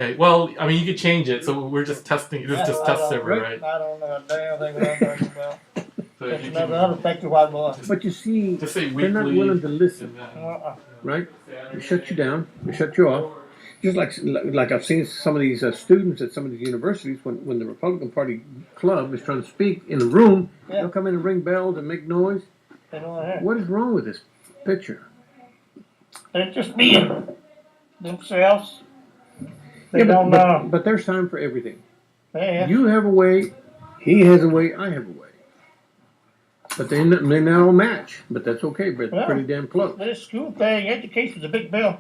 Okay. Well, I mean, you could change it, so we're just testing. This is just test server, right? I don't know a damn thing what I'm talking about. So It's you another can unaffected white boy. But you see, just say they're not weekly. willing to listen, Uh-uh. right? They shut you down. They shut you off. Just like I've seen some of these students at some of these universities, when the Republican Party club is trying to speak in the room, Yeah. they'll come in and ring bells and make noise. They don't want to hear. What is wrong with this picture? They're just being themselves. They Yeah, don't know. but there's time for everything. Yeah. You have a way, he has a way, I have a way. But they now all match. But that's okay. But Well, pretty damn close. This school thing, education's a big bill.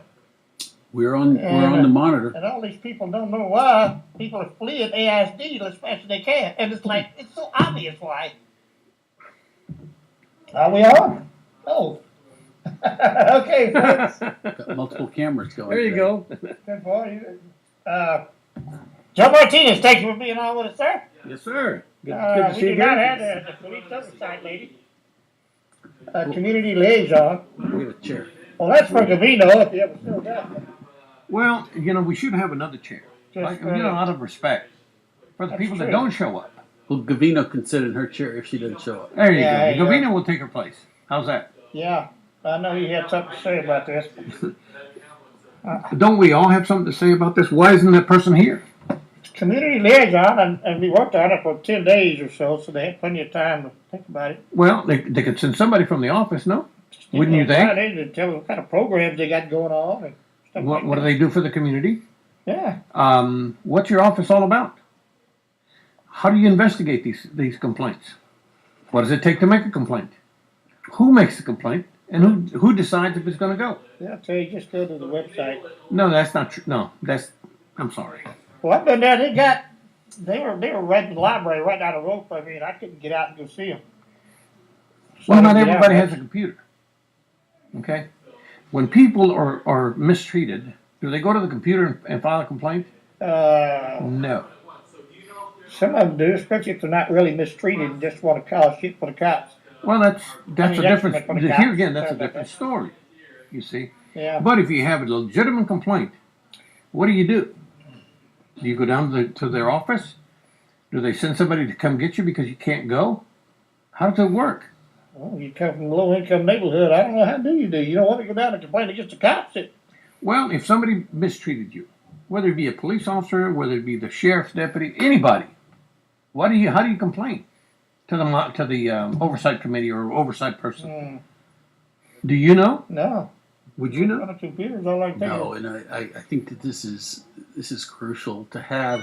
We're on the monitor. And all these people don't know why people are fleeing AISD as fast as they can. And it's like, it's so obvious why. Are we on? Oh. Okay, folks. Got multiple cameras going. There you go. Good for you. Joe Martinez, thank you for being on with us, sir. Yes, sir. Good to We see do you. not have the police oversight lady. Community liaison. We have a chair. Well, that's for Gavino, if you ever still got one. Well, we should have another chair. Just, Out of respect for the That's people that true. don't show up. Well, Gavino can sit in her chair if she doesn't show up. There you Yeah, go. there you Gavina will take her place. How's that? Yeah, I know you had something to say about this. Don't we all have something to say about this? Why isn't that person here? Community liaison, and we worked on it for 10 days or so they had plenty of time to think about it. Well, they could send somebody from the office, no? Wouldn't you think? They to tell them what kind of programs they got going on and stuff What like do they do for the community? that. Yeah. What's your office all about? How do you investigate these complaints? What does it take to make a complaint? Who makes the complaint? And who decides if it's going to go? Yeah, I'll tell you, just go to the website. No, that's not true. No, I'm sorry. Well, I've been there. They were right in the library, right down the road from me, and I couldn't get out and go see them. Well, not everybody has a computer. Okay? When people are mistreated, do they go to the computer and file a complaint? No. Some of them do, especially if they're not really mistreated and just want to cause shit for the cops. Well, that's a different. that's what the Here cops again, that's a said about different that. story. You see. Yeah. But if you have a legitimate complaint, what do? Do you go down to their office? Do they send somebody to come get you because you can't go? How does it work? Well, you come from a low-income neighborhood. I don't know how do. You don't want to go down and complain against the cops. Well, if somebody mistreated you, whether it be a police officer, whether it be the sheriff's deputy, anybody, how do you complain to the oversight committee or oversight person? Do you know? No. Would you know? On the computers, all like that. No, and I think that this is crucial to have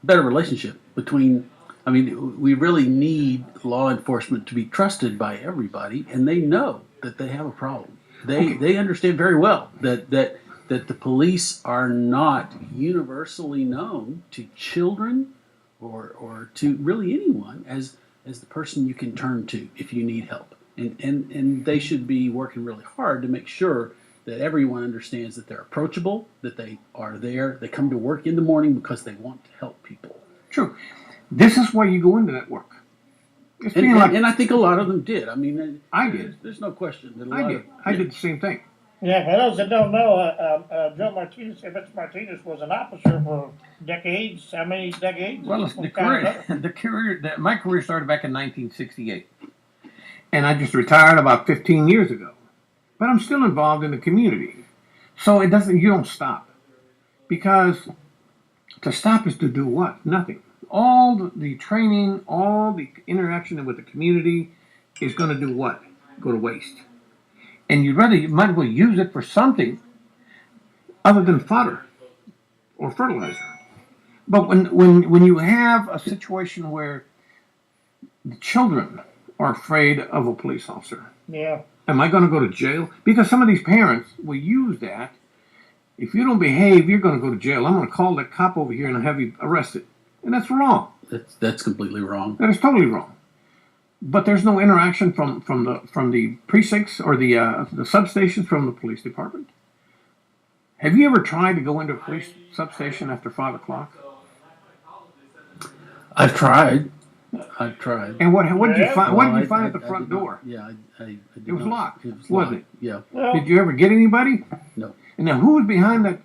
better relationship between. I mean, we really need law enforcement to be trusted by everybody, and they know that they have a problem. They understand very well that the police are not universally known to children or to really anyone as the person you can turn to if you need help. And they should be working really hard to make sure that everyone understands that they're approachable, that they are there, they come to work in the morning because they want to help people. True. This is why you go into that work. It's And, being like and I think a lot of them did. I mean, I did. There's no question that a I lot did. of I did the same thing. Yeah, for those that don't know, Joe Martinez, Mr. Martinez was an officer for decades. How many decades? Well, my career started back in 1968, and I just retired about 15 years ago. But I'm still involved in the community, so you don't stop, because to stop is to do what? Nothing. All the training, all the interaction with the community is going to do what? Go to waste. And you might as well use it for something other than fodder or fertilizer. But when you have a situation where the children are afraid of a police officer, Yeah. am I going to go to jail? Because some of these parents will use that. If you don't behave, you're going to go to jail. I'm going to call that cop over here and have you arrested. And that's wrong. That's completely wrong. That is totally wrong. But there's no interaction from the precincts or the substations from the police department. Have you ever tried to go into a police substation after 5 o'clock? I've tried. And what did you find? What did Well, you find I- at the I front did not- door? Yeah, I did It was not. locked, It was wasn't locked. Yeah. Well, Did you ever get anybody? No. And now who was behind that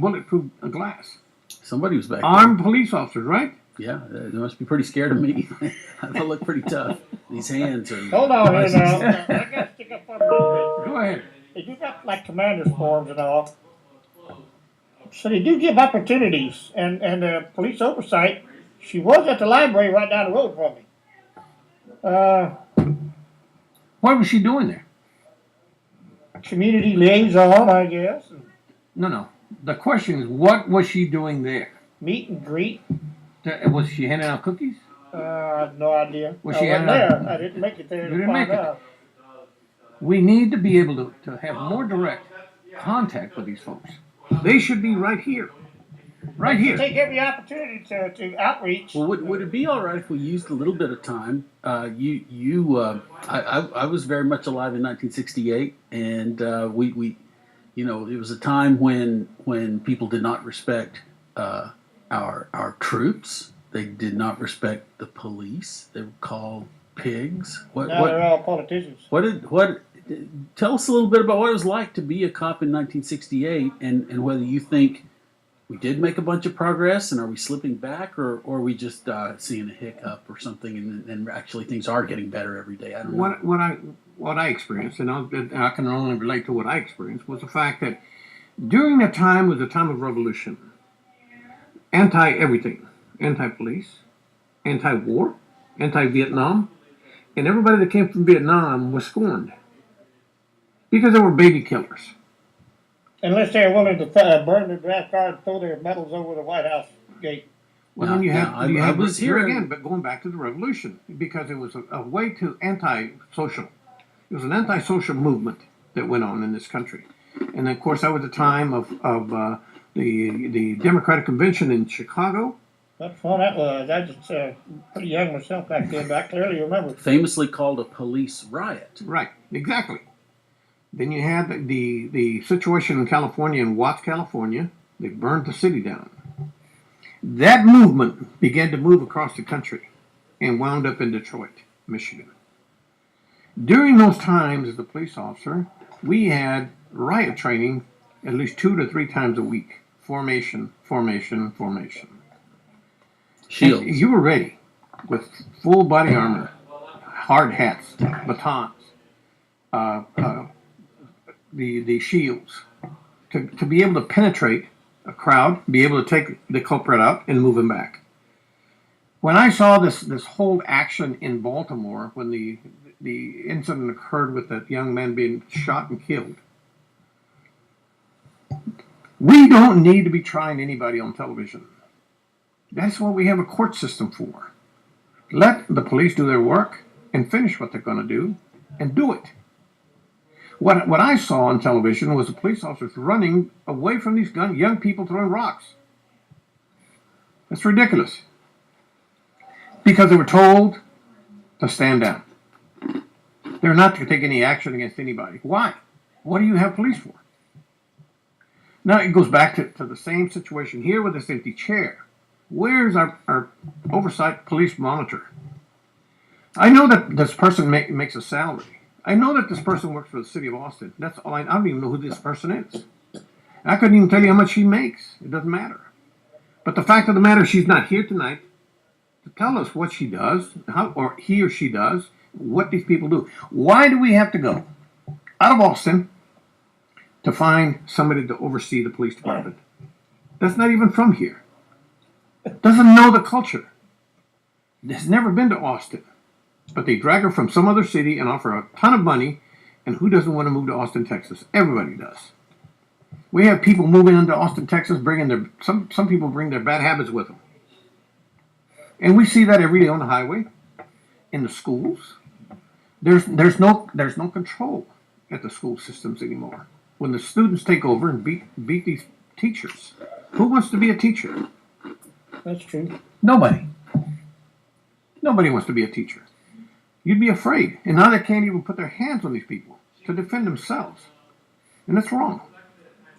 bulletproof glass? Somebody was back there. Armed police officers, right? Yeah, they must be pretty scared of me. I look pretty tough. These hands are. Hold on here now. I gotta stick up for a little Go ahead. bit. They do got like commander's forms and all. So they do give opportunities and police oversight. She was at the library right down the road from me. What was she doing there? Community liaison, I guess. No. The question is, what was she doing there? Meet and greet. Was she handing out cookies? I have no idea. Was I she wasn't handing there. out- I didn't make it there You to didn't find make it. out. We need to be able to have more direct contact with these folks. They should be right here. Right here. Take every opportunity to outreach. Well, would it be all right if we used a little bit of time? I was very much alive in 1968, and we it was a time when people did not respect our troops. They did not respect the police. They were called pigs. Now they're all politicians. Tell us a little bit about what it was like to be a cop in 1968, and whether you think we did make a bunch of progress, and are we slipping back, or are we just seeing a hiccup or something, and actually things are getting better every day? I don't know. What I experienced, and I can only relate to what I experienced, was the fact that during that time was a time of revolution. Anti-everything. Anti-police, anti-war, anti-Vietnam, and everybody that came from Vietnam was scorned because they were baby killers. Unless they're willing to burn their draft card and throw their medals over the White House gate. Well, then you I was here here again, but going back to the revolution, because it was a way to anti-social. It was an anti-social movement that went on in this country, and of course that was the time of the Democratic Convention in Chicago. What fun that was. I was pretty young myself back then, but I clearly remember. Famously called a police riot. Right, exactly. Then you had the situation in California, in Watts, California. They burned the city down. That movement began to move across the country and wound up in Detroit, Michigan. During those times as a police officer, we had riot training at least 2 to 3 times a week. Formation, formation, formation. Shields. And you were ready with full body armor, hard hats, batons, the shields, to be able to penetrate a crowd, be able to take the culprit out and move him back. When I saw this whole action in Baltimore, when the incident occurred with that young man being shot and killed, we don't need to be trying anybody on television. That's what we have a court system for. Let the police do their work and finish what they're going to do and do it. What I saw on television was the police officers running away from these young people throwing rocks. That's ridiculous. Because they were told to stand down. They're not to take any action against anybody. Why? What do you have police for? Now it goes back to the same situation here with this empty chair. Where's our oversight police monitor? I know that this person makes a salary. I know that this person works for the city of Austin. That's all. I don't even know who this person is. I couldn't even tell you how much she makes. It doesn't matter. But the fact of the matter, she's not here tonight to tell us what she does, or he or she does, what these people do. Why do we have to go out of Austin to find somebody to oversee the police department that's not even from here? Doesn't know the culture. Has never been to Austin. But they drag her from some other city and offer a ton of money. And who doesn't want to move to Austin, Texas? Everybody does. We have people moving into Austin, Texas, bringing some people bring their bad habits with them. And we see that every day on the highway, in the schools. There's no control at the school systems anymore. When the students take over and beat these teachers, who wants to be a teacher? That's true. Nobody. Nobody wants to be a teacher. You'd be afraid. And now they can't even put their hands on these people to defend themselves. And that's wrong.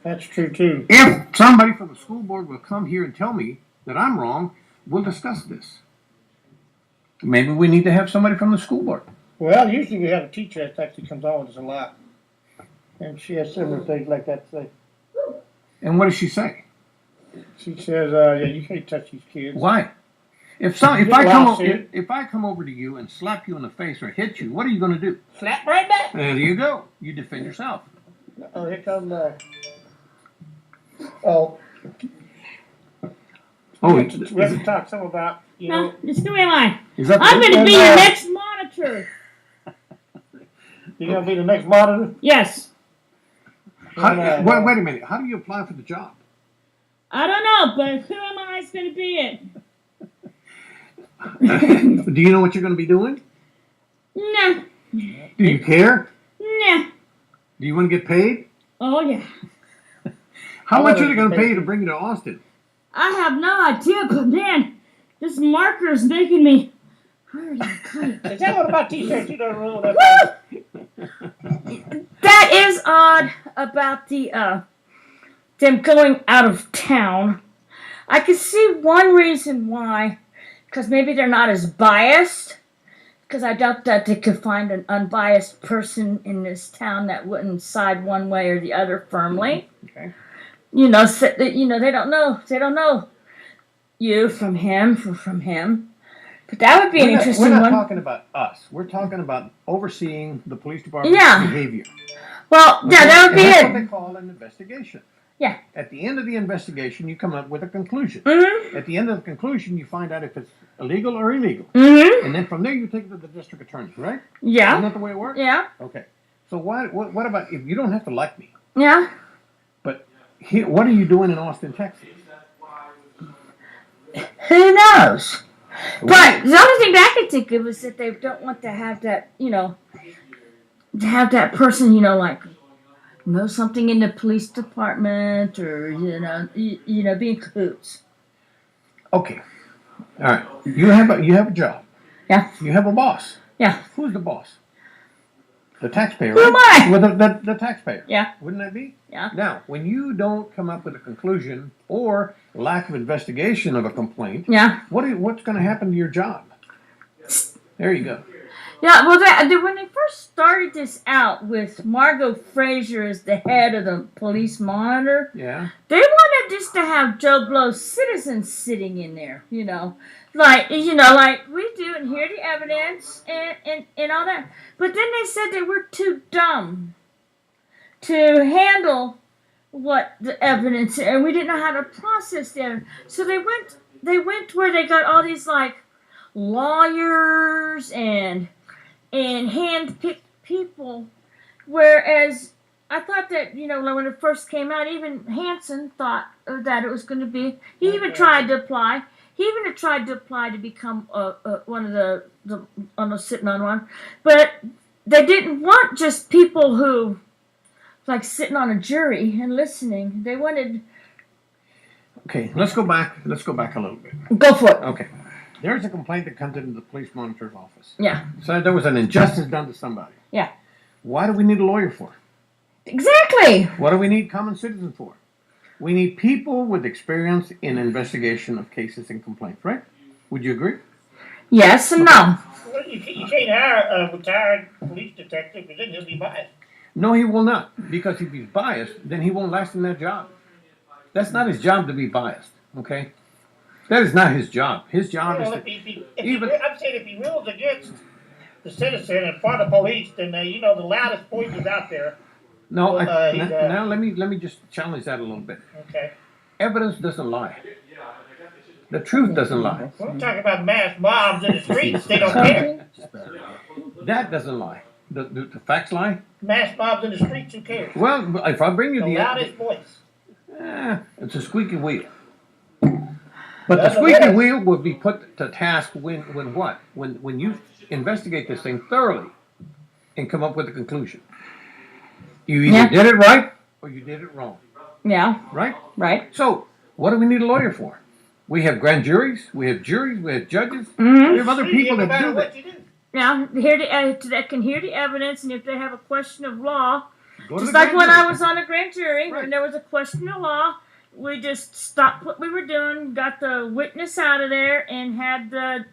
That's true, too. If somebody from the school board will come here and tell me that I'm wrong, we'll discuss this. Maybe we need to have somebody from the school board. Well, usually we have a teacher that actually comes on with us a lot. And she has similar things like that to say. And what does she say? She says, "Yeah, you can't touch these kids." Why? If I come over to you and slap you in the face or hit you, what are you going to do? Slap right back. There you go. You defend yourself. Oh, here comes oh. Oh, we have to talk some about, you know. No, just who am I? is that I'm going to be your next monitor. You're gonna be the next monitor. Yes. Wait a minute. How do you apply for the job? I don't know, but who am I is going to be it? Do you know what you're going to be doing? Nah. Do you care? Nah. Do you want to get paid? Oh, yeah. How much are they going to pay you to bring you to Austin? I have no idea, but man, this marker is making me hurt. Is that what about t-shirts? You don't roll that. That is odd about the them going out of town. I could see one reason why, because maybe they're not as biased. Because I doubt that they could find an unbiased person in this town that wouldn't side one way or the other firmly. Okay. You know, they don't know. They don't know you from him. But that would be an interesting one. We're one. not talking about us. We're talking about overseeing the police department's behavior. Well, yeah, that would be That's it. what they call an investigation. Yeah. At the end of the investigation, you come up with a conclusion. Mm-hmm. At the end of the conclusion, you find out if it's illegal or illegal. Mm-hmm. And then from there, you take it to the district attorney, right? Yeah. Isn't that the way it works? Yeah. Okay. So what about if you don't have to like me? Yeah. But what are you doing in Austin, Texas? Who knows? But the only thing that I could think of is that they don't want to have that, to have that person, like, know something in the police department or, being cahoots. Okay. All right. You have a job. Yeah. You have a boss. Yeah. Who's the boss? The taxpayer. Who am right? I? Well, the taxpayer. Yeah. Wouldn't that be? Yeah. Now, when you don't come up with a conclusion or lack of investigation of a complaint, Yeah. what's going to happen to your job? There you go. Yeah, well, when they first started this out with Margot Frazier as the head of the police monitor, Yeah. they wanted just to have Joe Blow citizens sitting in there, like we do, and hear the evidence and all that. But then they said they were too dumb to handle what the evidence, and we didn't know how to process the evidence. So they went where they got all these like lawyers and hand-picked people, whereas I thought that, when it first came out, even Hansen thought that it was going to be, he even tried to apply. He even tried to apply to become one of the sitting on one. But they didn't want just people who, like, sitting on a jury and listening. They wanted... Okay, let's go back a little bit. Go for it. Okay. There's a complaint that comes into the police monitor's office. Yeah. So there was an injustice done to somebody. Yeah. What do we need a lawyer for? Exactly. What do we need common citizens for? We need people with experience in investigation of cases and complaints, right? Would you agree? Yes and no. Well, you can't hire a retired police detective because then he'll be biased. No, he will not. Because if he's biased, then he won't last in that job. That's not his job to be biased, okay? That is not his job. His job is to... I'm saying if he rules against the citizen and for the police, then the loudest voice is out there. No, now let me just challenge that a little bit. Okay. Evidence doesn't lie. The truth doesn't lie. We're talking about mass mobs in the streets. They don't care. That doesn't lie. The facts lie? Mass mobs in the streets, who cares? Well, if I bring you The loudest voice. it's a squeaky wheel. But the squeaky wheel will be put to task when what? When you investigate this thing thoroughly and come up with a conclusion. You either did it right or you did it wrong. Yeah. Right? Right. So, what do we need a lawyer for? We have grand juries, we have juries, we have judges, Mm-hmm. we have other people that do that. Now, that can hear the evidence, and if they have a question of law, Go to just the like grand when jury. I was on a grand jury, Right. when there was a question of law, we just stopped what we were doing, got the witness out of there, and had the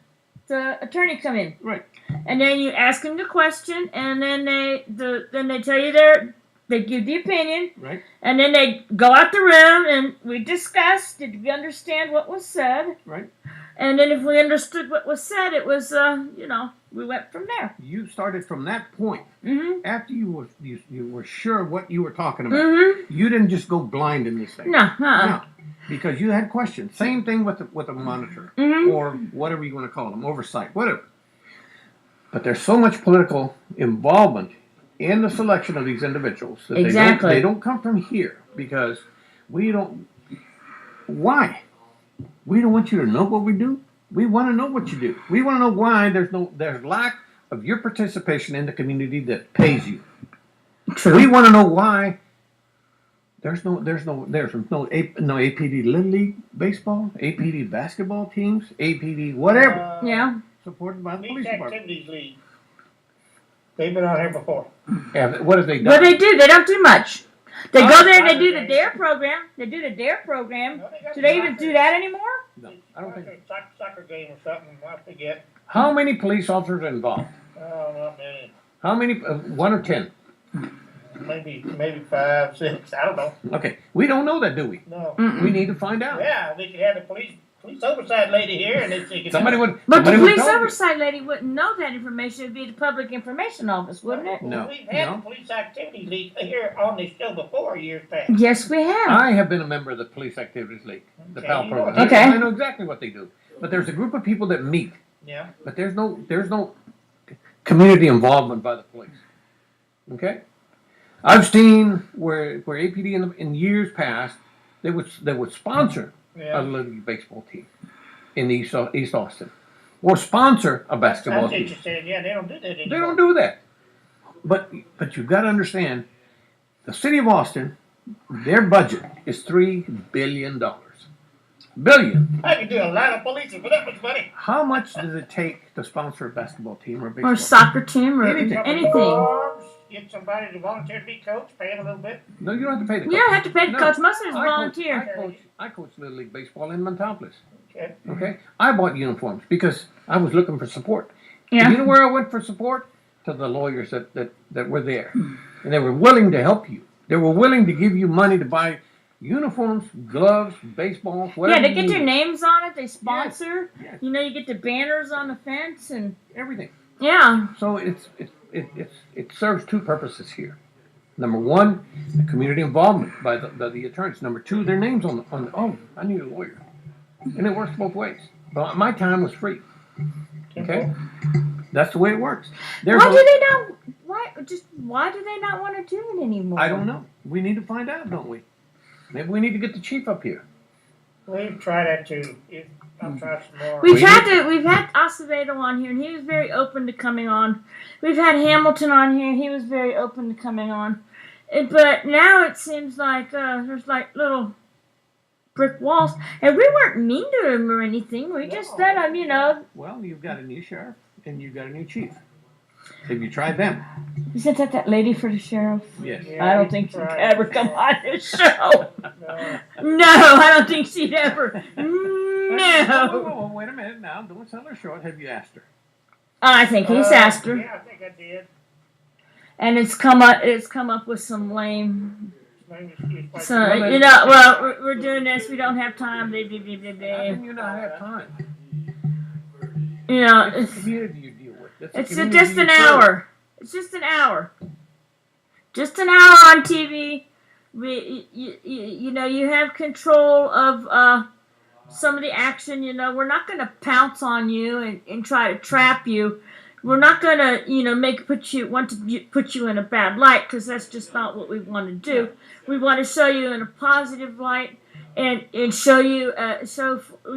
attorney come in. Right. And then you ask them the question, and then they tell you their They give the opinion, Right. and then they go out the room, and we discuss. Did we understand what was said? Right. And then if we understood what was said, it was, we went from there. You started from that point. Mm-hmm. After you were sure what you were talking about. Mm-hmm. You didn't just go blind in this thing. No, No, because you had questions. Same thing with a monitor Mhm. or whatever you want to call them, oversight, whatever. But there's so much political involvement in the selection of these individuals that Exactly. they don't come from here because we don't. Why? We don't want you to know what we do. We want to know what you do. We want to know why there's lack of your participation in the community that pays you. True. We want to know why there's no APD Little League baseball, APD basketball teams, APD whatever Yeah. supported by the Police police department. Activities League. They've been out here before. Yeah, what have they What done? they do, they don't do much. They Oh, go there and they do Saturday. the DARE program. They do the DARE program. No, got Do they even soccer. do that anymore? No, I don't think. Soccer game or something. I forget. How many police officers are involved? Oh, not many. How many? 1 or 10? Maybe 5, 6. I don't know. Okay, we don't know that, do we? No. We need to find out. Yeah, we could have the police oversight lady here, and then she could. Somebody would. But the somebody would police tell you. oversight lady wouldn't know that information. It'd be the public information office, wouldn't it? No, We've had no. the police activity league here on this show before years past. Yes, we have. I have been a member of the Police Activities League, the Okay, PAL you know program. what Okay. I know exactly what they do. But there's a group of people that meet, Yeah. but there's no community involvement by the police. Okay, I've seen where APD in years past they would sponsor a Yeah. little league baseball team in East Austin, or sponsor a basketball That's what team. you said. Yeah, they don't do that anymore. They don't do that. But you've got to understand, the city of Austin, their budget is $3 billion. Billion. I could do a lot of policing for that much money. How much does it take to sponsor a basketball team or a baseball Or soccer team or Anything. anything. Farms, get somebody to volunteer to be coach, pay them a little bit. team? No, you don't have to pay the coach. You don't have to pay the No. coach. Most of it's I coach- volunteer. I coach Little League Baseball in Montopolis. Okay. Okay? I bought uniforms because I was looking for support. Yeah. You know where I went for support? To the lawyers that were there. And they were willing to help you. They were willing to give you money to buy uniforms, gloves, baseballs, whatever. Yeah, they you get their needed. names on it. They sponsor. Yes. You know, you get the banners on the fence, and Everything. yeah, So it serves two purposes here. Number one, the community involvement by the attorneys. Number two, their names on the oh, I need a lawyer, and it works both ways. But my time was free. Okay, that's the way it works. There's why a- do they not? Why do they not want to do it anymore? I don't know. We need to find out, don't we? Maybe we need to get the chief up here. We've tried that too. I'll try some more. We've had Acevedo on here, and he was very open to coming on. We've had Hamilton on here, he was very open to coming on. But now it seems like there's like little brick walls, and we weren't mean to him or anything. We just let him, you know. Well, you've got a new sheriff and you've got a new chief. Have you tried them? Isn't that lady for the sheriff? Yes. Yeah, I don't we think she'd tried. ever come on this show. No. No, I don't think she'd ever. Whoa, No. wait a minute now. Don't sell her short. Have you asked her? I think he's asked her, Yeah, I think I did. and it's come up with some lame. Maybe excuse my- So Well, then- you know, well, we're doing this. We don't have time. Blah, blah, blah, blah, How blah. can you not have time? You know, It's the community you deal with. It's the it's community just you an serve. hour. It's just an hour. Just an hour on TV. You know, you have control of some of the action. You know, we're not going to pounce on you and try to trap you. We're not going to, you know, put you in a bad light, because that's just not what we want to do. We want to show you in a positive light and show you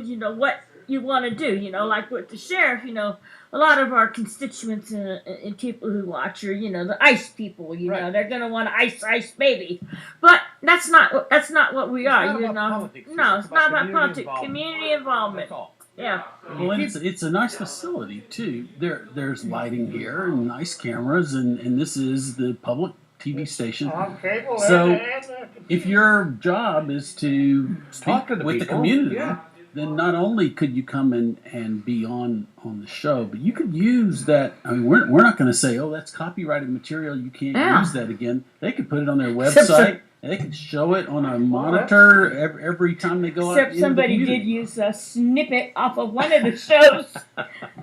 you know what you want to do. You know, like with the sheriff. You know, a lot of our constituents and people who watch are, you know, the ICE people. You know, Right. they're going to want ICE baby, but that's not what we are. not You about know, politics. no, It's it's not about about politics. community Community involvement. That's all. Yeah. Well, and it's a nice facility too. There's lighting here and nice cameras, and this is the public TV station. On cable. So, and If your job is to Talk to speak the with the people, community, yeah. then not only could you come and be on the show, but you could use that. I mean, we're not going to say, oh, that's copyrighted material. You can't use that again. They could put it on their website. They could show it on a monitor every time they go out. Except somebody did use a snippet off of one of the shows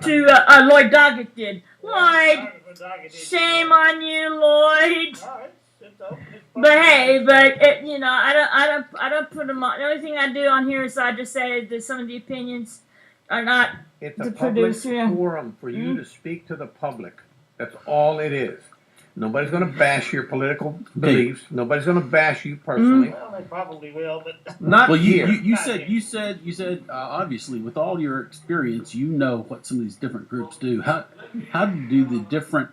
to Lloyd Doggett did. Lloyd, shame on you, Lloyd. But hey, I don't put them on. The only thing I do on here is I just say that some of the opinions are not It's the a public producer. forum for you to speak to the public. That's all it is. Nobody's going to bash your political beliefs. Nobody's going to bash you personally. Well, they probably will, but Not Well, here. you said obviously with all your experience, you know what some of these different groups do. How do the different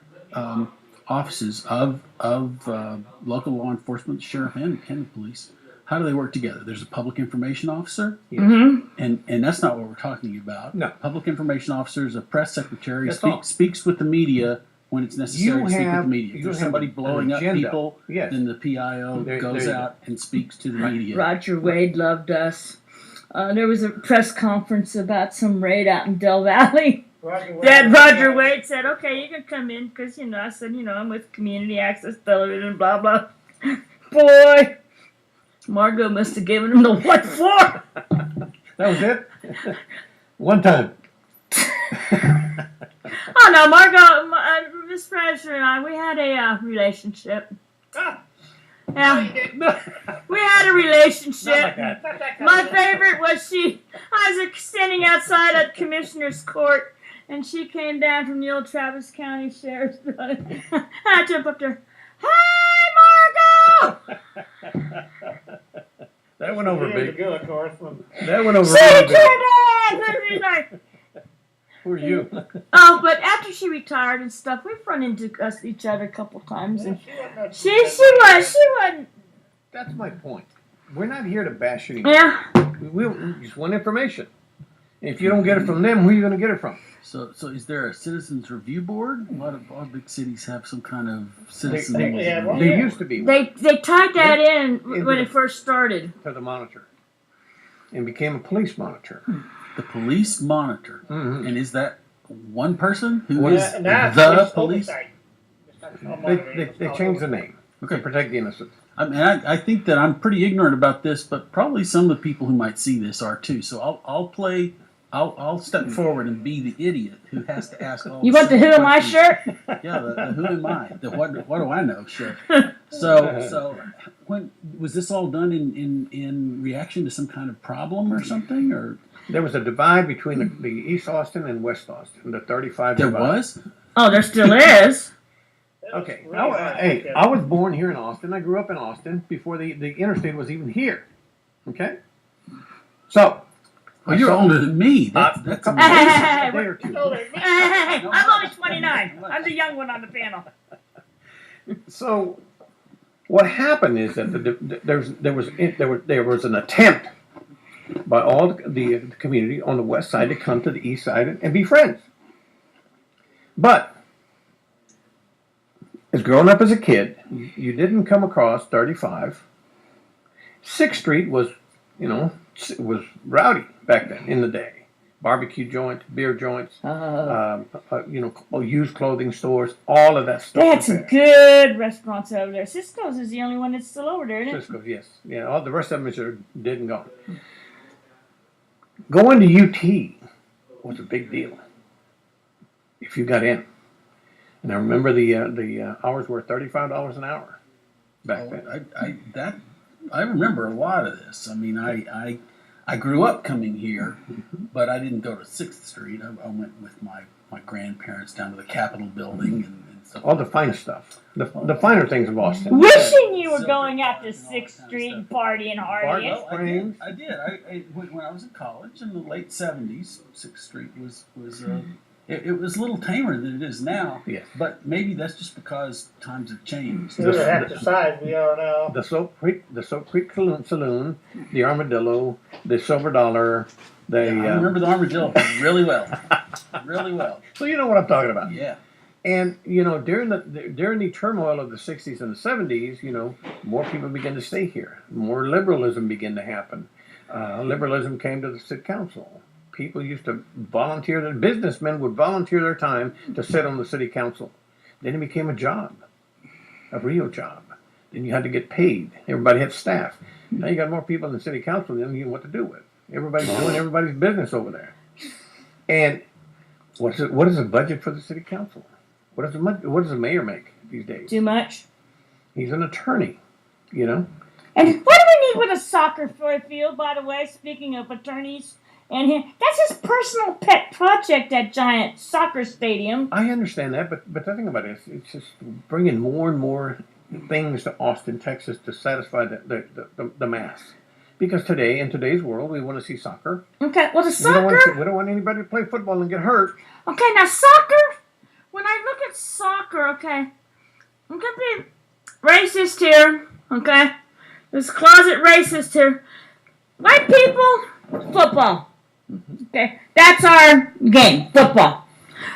offices of local law enforcement, sheriff, and the police, how do they work together? There's a public information officer, and that's not what we're talking about. No. Public information officer is a press secretary, That's all. speaks with the media when it's necessary to speak with the media. If you there's have somebody an blowing up agenda. people, Yes. then the PIO There goes you go. out and speaks to the media. Roger Wade loved us. There was a press conference about some raid out in Del Valley. Roger Wade said, "Okay, you can come in," because I said, I'm with Community Access Television, blah blah. Boy, Margot must have given him the what for. That was it? One time. Oh no, Margot, Miss Fraser and I, we had a relationship. Yeah, we had a relationship. My favorite was I was standing outside at Commissioner's Court, and she came down from the old Travis County Sheriff's Building. I jumped up there. Hey, Margot! That went over big. Good, of course. That went over She really big. turned on! Who are you? Oh, but after she retired and stuff, we've run into each other a couple times, and she wasn't. That's my point. We're not here to bash anyone. Yeah. We just want information. And if you don't get it from them, who are you going to get it from? So is there a citizens review board? A lot of big cities have some kind of citizens There used to be one They tied that in when it first started. to the monitor and became a police monitor. the police monitor. Mhm. And is that one person who Well, is Now the police? They changed the name Okay. to protect the innocent. I mean, I think that I'm pretty ignorant about this, but probably some of the people who might see this are too. So I'll step forward and be the idiot who has to ask all. You want the Who Am I shirt? Yeah, the Who Am I? The What Do I Know shirt. So when was this all done in reaction to some kind of problem or something, or There was a divide between the East Austin and West Austin, the 35 there divide. was? Oh, there still is. Okay. I was born here in Austin. I grew up in Austin before the interstate was even here. Okay? So. Well, you're older than me. That's a Hey, day or two. Hey, I'm only 29. I'm the young one on the panel. So, what happened is that there was an attempt by all the community on the west side to come to the east side and be friends. But as growing up as a kid, you didn't come across 35. 6th Street was, was rowdy back then in the day. Barbecue joints, beer joints, used clothing stores, all of that stuff. They had was some there. good restaurants over there. Cisco's is the only one that's still over there, isn't it? Cisco's, yes. Yeah, all the rest of them are dead and gone. Going to UT was a big deal if you got in. And I remember the hours were $35 an hour back then. I remember a lot of this. I mean, I grew up coming here, but I didn't go to 6th Street. I went with my grandparents down to the Capitol building and stuff. All the fine stuff. The finer things of Austin. Wishing you were going out to 6th Street and partying hard. Well, I did. When I was in college in the late 70s, 6th Street was it was a little tamer than it is now. Yes. But maybe that's just because times have changed. They're half the size we are now. The Soap Creek Saloon, the Armadillo, the Silver Dollar. I remember the Armadillo really well. Really well. So you know what I'm talking about. Yeah. And during the turmoil of the 60s and the 70s, more people began to stay here. More liberalism began to happen. Liberalism came to the city council. People used to volunteer. The businessmen would volunteer their time to sit on the city council. Then it became a job, a real job. Then you had to get paid. Everybody had staff. Now you got more people in the city council than you know what to do with. Everybody's doing everybody's business over there. And what is the budget for the city council? What does the mayor make these days? Too much. He's an attorney, you know. And what do we need with a soccer field, by the way, speaking of attorneys? And that's his personal pet project, that giant soccer stadium. I understand that, but the thing about it is, it's just bringing more and more things to Austin, Texas to satisfy the mass. Because in today's world, we want to see soccer. Okay, well, the We soccer... don't want anybody to play football and get hurt. Okay, now soccer, when I look at soccer, okay, I'm going to be racist here, okay? This closet racist here. White people, football. Okay, that's our game, football.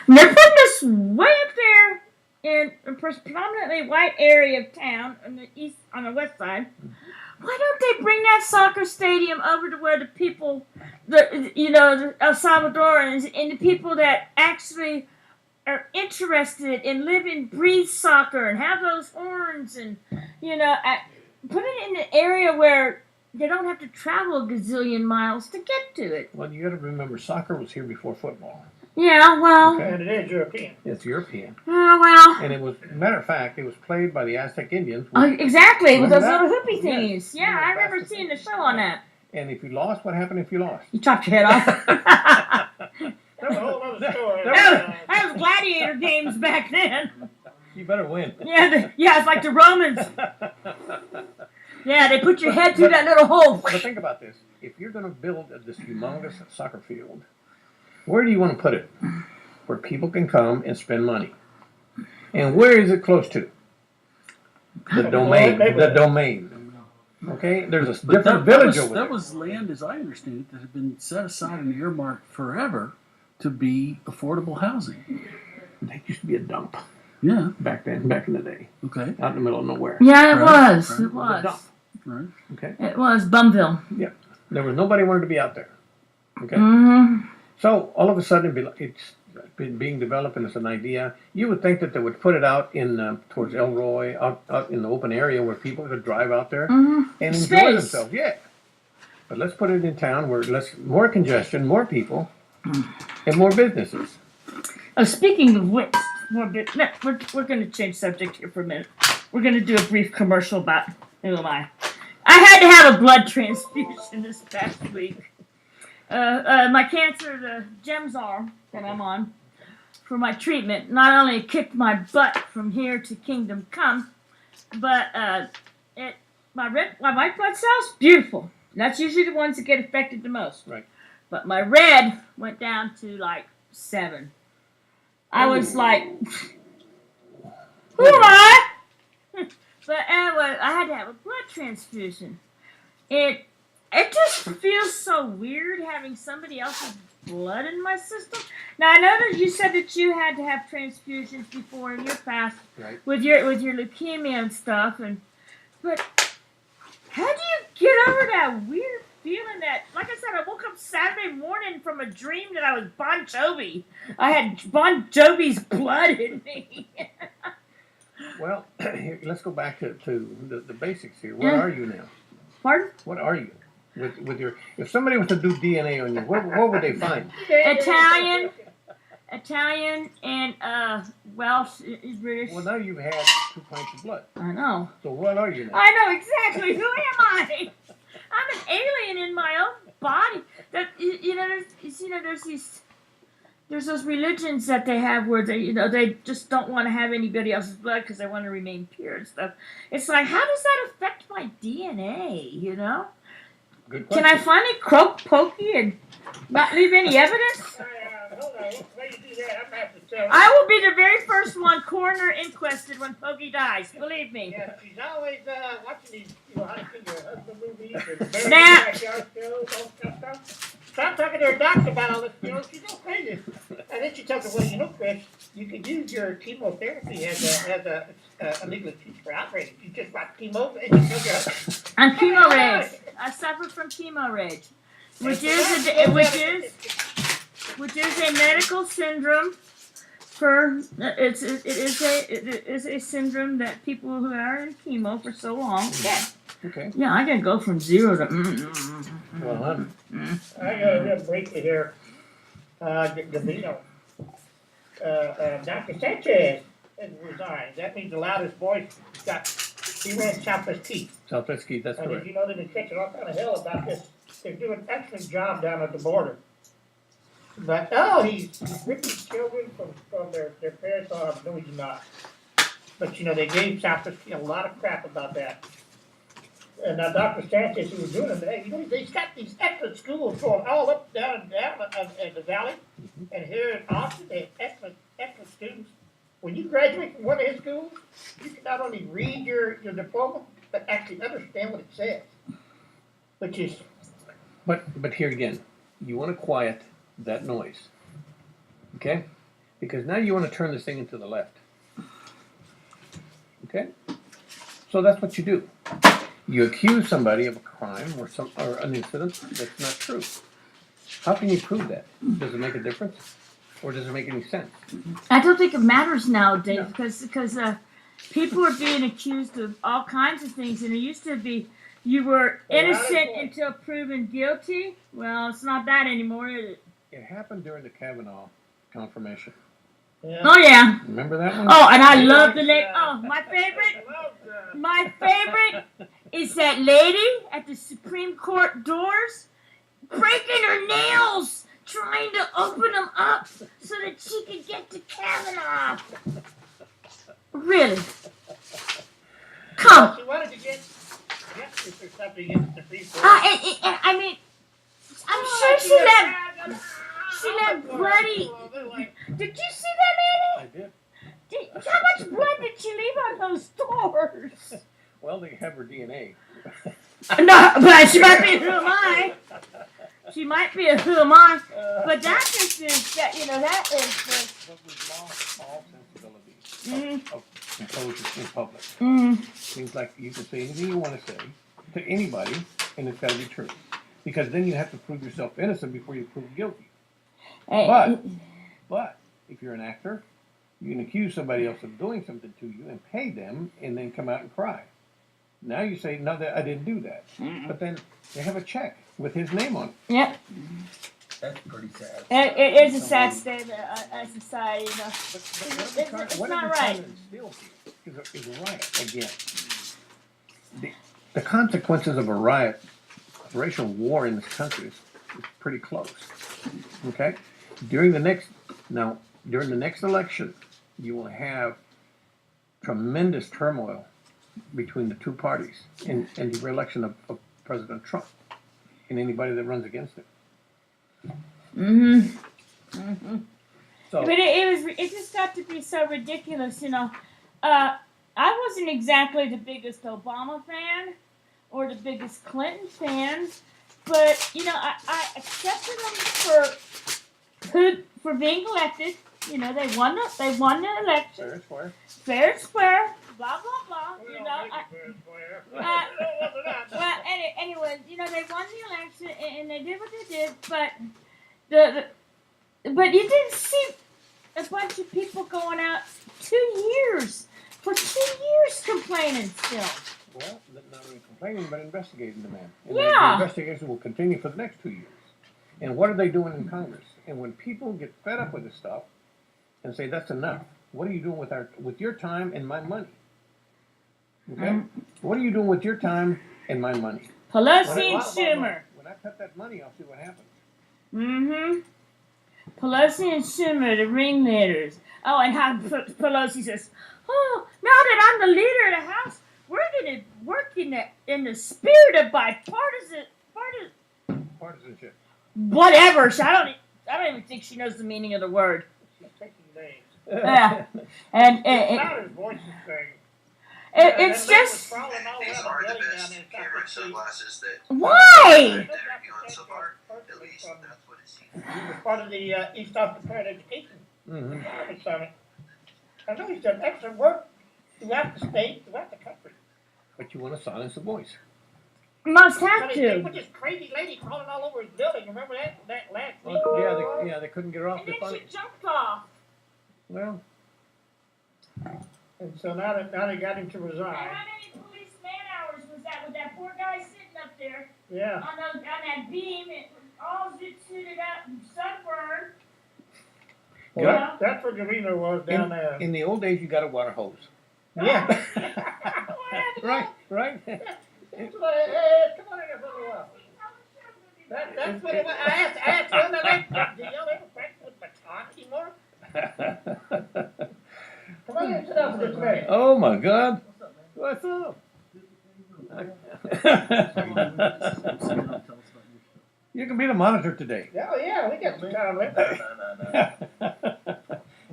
And they're putting this way up there in a predominantly white area of town on the west side. Why don't they bring that soccer stadium over to where the people, the El Salvadorans and the people that actually are interested in living, breathe soccer and have those horns and, put it in an area where they don't have to travel a gazillion miles to get to it. Well, you got to remember, soccer was here before football. Yeah, well. Okay. And it is European. It's European. Oh, well. And it was, matter of fact, it was played by the Aztec Indians. Exactly, with those Remember little that? hoopy thingies. Yes. Yeah, I remember seeing the show on that. And if you lost, what happened if you lost? You chopped your head off. That's a whole other story. That was gladiator games back then. You better win. Yeah, it's like the Romans. Yeah, they put your head through that little hole. But think about this. If you're going to build this humongous soccer field, where do you want to put it? Where people can come and spend money. And where is it close to? The domain. The domain. Okay? There's a different village over there. That was land, as I understand it, that had been set aside and earmarked forever to be affordable housing. That used to be a dump. Yeah. Back then, back in the day. Okay. Out in the middle of nowhere. Yeah, it Right, was. right. It was. Dump. Right. Okay? It was Bumville. Yeah. There was nobody wanted to be out there. Okay? Mm-hmm. So all of a sudden, it's been being developed and it's an idea. You would think that they would put it out in towards Elroy, out in the open area where people could drive out there and enjoy Space. themselves. Yeah, but let's put it in town where more congestion, more people, and more businesses. Oh, speaking of which, we're going to change subject here for a minute. We're going to do a brief commercial about who am I. I had to have a blood transfusion this past week. My cancer, the Gemzar that I'm on for my treatment, not only kicked my butt from here to Kingdom Come, but my white blood cells, beautiful. That's usually the ones that get affected the most. Right. But my red went down to like 7. I was like, who am I? But anyway, I had to have a blood transfusion. It just feels so weird having somebody else's blood in my system. Now I know that you said that you had to have transfusions before in your past, Right. with your leukemia and stuff, but how do you get over that weird feeling that, like I said, I woke up Saturday morning from a dream that I was Bon Jovi. I had Bon Jovi's blood in me. Well, let's go back to the basics here. What are you now? Pardon? What are you? With your, if somebody was to do DNA on you, what would they find? Italian, and Welsh, British. Well, now you've had 2 pints of blood. I know. So what are you now? I know exactly. Who am I? I'm an alien in my own body. That there's those religions that they have where they just don't want to have anybody else's blood because they want to remain pure and stuff. It's like, how does that affect my DNA? Good question. Can I finally croak Pokey and not leave any evidence? Hold on. Before you do that, I'm going to have to tell you. I will be the very first one coroner inquested when Pokey dies. Believe me. Yeah, she's always watching these, how to see your husband movies and Snap. backyard shows, all stuff. Stop talking to her doctor about all this, she's all crazy. And then she tells her, well, Chris, you can use your chemotherapy as a legal excuse for outrage. You just watch chemo and you kill your husband. I'm chemo rage. I suffer from chemo rage, which is a medical syndrome. It is a syndrome that people who are in chemo for so long get. Okay. Yeah, I can go from 0 to. Well, I got real briefly here. Gavino. Dr. Sanchez has resigned. That means the loudest voice he ran Southwest Teal. Southwest Key, that's And correct. as you know, they've been catching all kind of hell about this. They're doing an excellent job down at the border. But, he's ripping children from their parents' arms. No, he's not. But, they gave Southwest Teal a lot of crap about that. And now Dr. Sanchez, who was doing it, he's got these excellent schools going all up, down, and down in the valley. And here in Austin, they have excellent students. When you graduate from one of his schools, you can not only read your diploma, but actually understand what it says. Which is... But here again, you want to quiet that noise. Okay? Because now you want to turn this thing into the left. Okay? So that's what you do. You accuse somebody of a crime or an incident that's not true. How can you prove that? Does it make a difference? Or does it make any sense? I don't think it matters nowadays because people are being accused of all kinds of things, and it used to be you were innocent until proven guilty. Well, it's not that anymore, is it? It happened during the Kavanaugh confirmation. Yeah. Oh yeah. Remember that one? Oh, and I love the lady. Oh, my favorite is that lady at the Supreme Court doors breaking her nails, trying to open them up so that she could get to Kavanaugh. Really? Come. She wanted to get justice or something in the Supreme Court. I mean, I'm sure she left bloody. Did you see that, I Manny? did. How much blood did she leave on those doors? Well, they have her DNA. No, but she might be a who am I. She might be a who am I. But that just is that that is just. But we've lost all sensibility of composure in public. Things like you can say anything you want to say to anybody, and it's got to be true. Because then you have to prove yourself innocent before you prove guilty. But if you're an actor, you can accuse somebody else of doing something to you and pay them, and then come out and cry. Now you say, no, I didn't do that. But then they have a check with his name on it. Yep. That's pretty sad. It is a sad state of society. It's What not are we right. trying to instill here is a riot again. The consequences of a riot, of racial war in this country is pretty close. Okay? During the next election, you will have tremendous turmoil between the two parties in the re-election of President Trump and anybody that runs against him. So, But it just got to be so ridiculous, I wasn't exactly the biggest Obama fan or the biggest Clinton fan, but I accepted them for being elected. They won the election. Fair and square. Blah blah blah. Well, anyway, they won the election and they did what they did, but you didn't see a bunch of people going out 2 years for 2 years complaining still. well, not only complaining, but investigating the man. And Yeah. the investigation will continue for the next 2 years. And what are they doing in Congress? And when people get fed up with this stuff and say, that's enough, what are you doing with your time and my money? Okay? What are you doing with your time and my money? Pelosi and Schumer. When I cut that money, I'll see what happens. Pelosi and Schumer, the ringleaders. Oh, and how Pelosi says, "Oh, now that I'm the leader of the House, we're going to work in the spirit of Partisanship. whatever." So I don't even think she knows the meaning of the word. She's taking names. Yeah, and Louder's voice is saying. it's just These are the best camera sunglasses that why? interview on so far. At least that's what it seems. He was part of the East Austin Parent Education Summit. I know he's done excellent work throughout the state, throughout the country. But you want to silence the voice. Must have But there to. was this crazy lady crawling all over his building. Remember that last week? Yeah, they couldn't get her off And the then funny. she jumped off. Well, And so now they got him to And resign. how many police man hours was that with that poor guy sitting up there Yeah. on that beam and all suited up and sunburned? Well, that's where Garino was down there. in the old days, you got a water hose. Yeah. Right. That's what I, come on in here for a while. That's what it was. I asked him, do y'all ever practice with baton anymore? Come on in, sit down for just a minute. Oh my God! What's up? You can be the monitor today. Oh, yeah, we got some time left.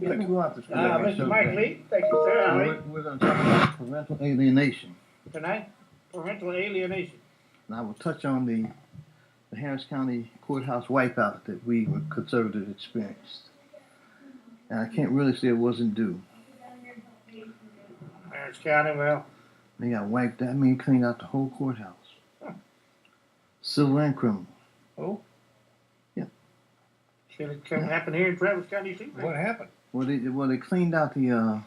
Let me go out this Mr. Mike Lee, thank you, sir. How are you? We're going to talk about parental alienation. Tonight, parental alienation. And I will touch on the Harris County courthouse wipeout that we were conservative experienced. And I can't really say it wasn't due. Harris County, well, They got wiped out. I mean, cleaned out the whole courthouse. Civil and criminal. Oh, should it come happen here in Travis County too? what happened? Well, they cleaned out the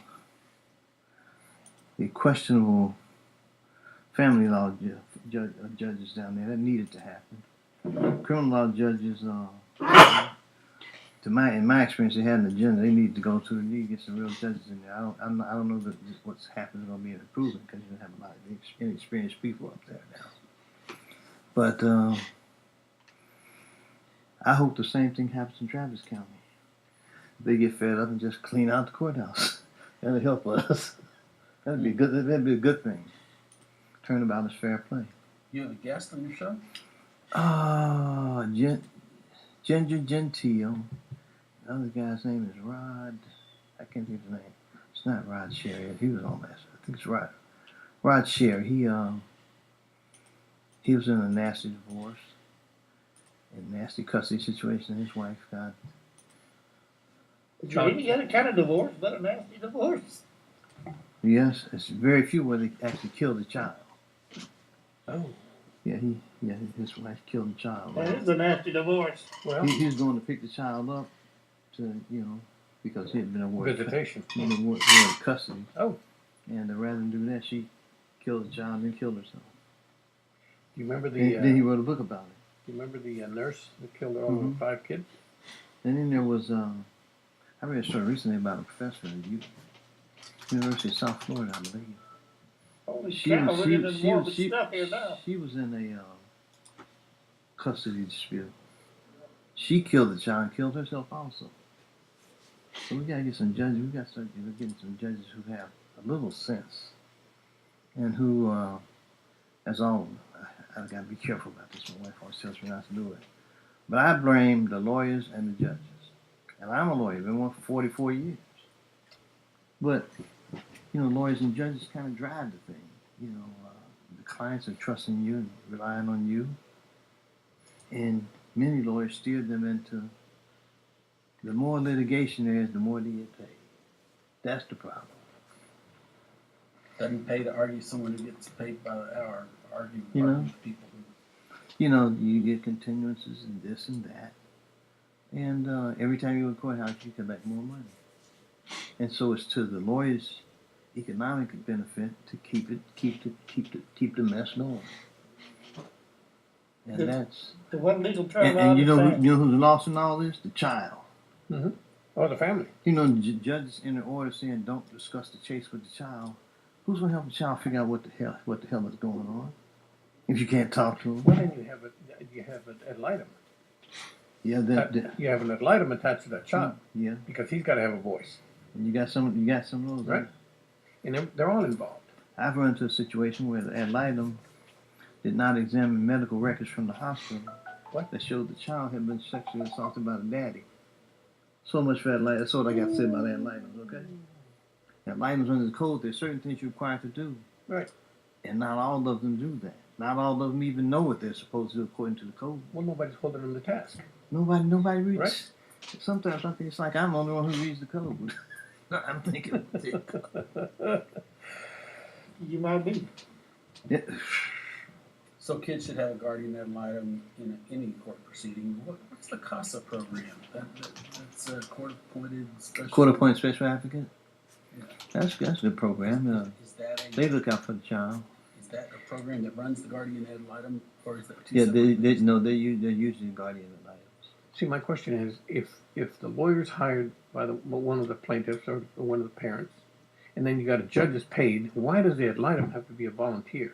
questionable family law judges down there. That needed to happen. Criminal law judges, in my experience, they had an agenda they need to go to. They need to get some real judges in there. I don't know that what's happened is going to be an improvement because you have a lot of inexperienced people up there now. But I hope the same thing happens in Travis County. They get fed up and just clean out the courthouse. That'll help us. That'd be good. That'd be a good thing. Turnabout is fair play. You have a guest on your show? Ginger Gentile. The other guy's name is Rod. I can't think of his name. It's not Rod Sherry. He was on that. I think it's Rod Sherry. He was in a nasty divorce, a nasty custody situation. His wife got. Any other kind of divorce, but a nasty divorce. Yes, it's very few where they actually killed a child. Oh, Yeah, his wife killed the child. That is a nasty divorce. well, He was going to pick the child up to, because he had been awarded visitation. custody. Oh. And rather than do that, she killed the child and then killed herself. You remember Then he wrote a book about it. you remember the nurse that killed all the 5 kids? And then there was, I read a story recently about a professor at University of South Florida, I believe. Holy cow, we're getting more of stuff here now. She was in a custody dispute. She killed the child and killed herself also. So we gotta get some judges. We gotta start getting some judges who have a little sense and who, as always, I gotta be careful about this. My wife always tells me not to do it. But I blame the lawyers and the judges. And I'm a lawyer, been one for 44 years. But, lawyers and judges kind of drive the thing. The clients are trusting you and relying on you. And many lawyers steer them into the more litigation there is, the more they get paid. That's the problem. Doesn't pay to argue someone who gets paid by the hour. Argue people who. You get continuances and this and that. And every time you go to courthouse, you collect more money. And so it's to the lawyer's economic benefit to keep the mess going. And that's The one legal term and you know who's lost in all this? The child. Mm-hmm. Or the family. The judges in the order saying don't discuss the case with the child. Who's gonna help the child figure out what the hell is going on? If you can't talk to him. Well, then you have an ad litem. Yeah, You have an ad litem attached to that child yeah. because he's got to have a voice, And you got some of those. right? And they're all involved. I've run into a situation where the ad litem did not examine medical records from the hospital that showed the child had been sexually assaulted by the daddy. So much for ad litem. That's all I got to say about ad litems, okay? Ad litems under the code, there's certain things you're required to do. Right. And not all of them do that. Not all of them even know what they're supposed to do according to the code. Well, nobody's holding them to task. Nobody reads. Right. Sometimes I think it's like I'm the only one who reads the code. I'm thinking. You might be. Yeah. So kids should have a guardian ad litem in any court proceeding. What's the CASA program? That's a court-appointed special. Court-appointed special advocate. Yeah. That's a good program. Is that They look out for the child. is that a program that runs the guardian ad litem, or is that two Yeah, separate things? they're usually guardian ad litems. See, my question is, if the lawyer's hired by one of the plaintiffs or one of the parents, and then you got a judge is paid, why does the ad litem have to be a volunteer?